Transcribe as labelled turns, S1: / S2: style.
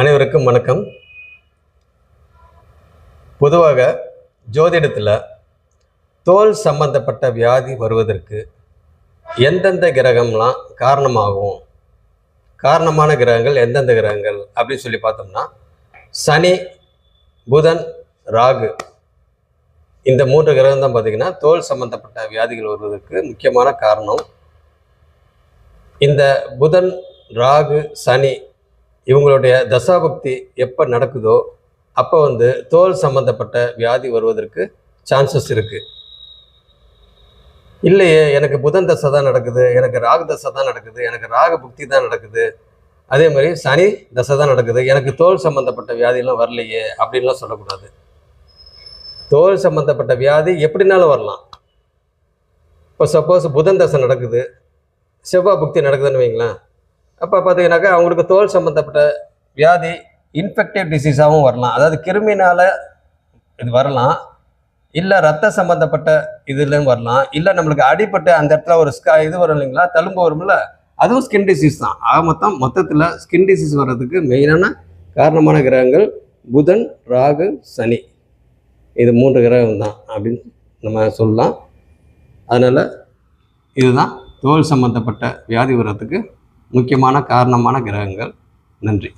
S1: அனைவருக்கும் வணக்கம். பொதுவாக ஜோதிடத்தில் தோல் சம்பந்தப்பட்ட வியாதி வருவதற்கு எந்தெந்த கிரகம்லாம் காரணமாகும், காரணமான கிரகங்கள் எந்தெந்த கிரகங்கள் அப்படின்னு சொல்லி பார்த்தோம்னா, சனி, புதன், ராகு இந்த 3 கிரகம் தான் பார்த்திங்கன்னா தோல் சம்பந்தப்பட்ட வியாதிகள் வருவதற்கு முக்கியமான காரணம். இந்த புதன், ராகு, சனி இவங்களுடைய தசாபக்தி எப்போ நடக்குதோ அப்போ தோல் சம்பந்தப்பட்ட வியாதி வருவதற்கு சான்சஸ் இருக்குது. இல்லையே, எனக்கு புதன் தசை தான் நடக்குது, எனக்கு ராகு தசை தான் நடக்குது, எனக்கு ராகு புக்தி தான் நடக்குது, அதே மாதிரி சனி தசை தான் நடக்குது, எனக்கு தோல் சம்பந்தப்பட்ட வியாதியெல்லாம் வரலையே அப்படின்லாம் சொல்லக்கூடாது. தோல் சம்பந்தப்பட்ட வியாதி எப்படினாலும் வரலாம். இப்போ சப்போஸ் புதன் தசை நடக்குது, செவ்வாய் புக்தி நடக்குதுன்னு வைங்களேன், அப்போ பார்த்தீங்கன்னாக்கா அவங்களுக்கு தோல் சம்மந்தப்பட்ட வியாதி இன்ஃபெக்டிவ் டிசீஸாகவும் வரலாம். அதாவது கிருமினால் இது வரலாம், இல்லை ரத்த சம்மந்தப்பட்ட இதுலேயும் வரலாம், இல்லை நம்மளுக்கு அடிப்பட்டு அந்த இடத்துல ஒரு இது வரும் இல்லைங்களா, தழும்பு வரும்ல, அதுவும் ஸ்கின் டிசீஸ் தான். மொத்தத்தில் ஸ்கின் டிசீஸ் வர்றதுக்கு மெயினான காரணமான கிரகங்கள் புதன், ராகு, சனி, இது 3 கிரகம் தான் அப்படின்னு நம்ம சொல்லலாம். அதனால் இதுதான் தோல் சம்மந்தப்பட்ட வியாதி வர்றதுக்கு முக்கியமான காரணமான கிரகங்கள். நன்றி.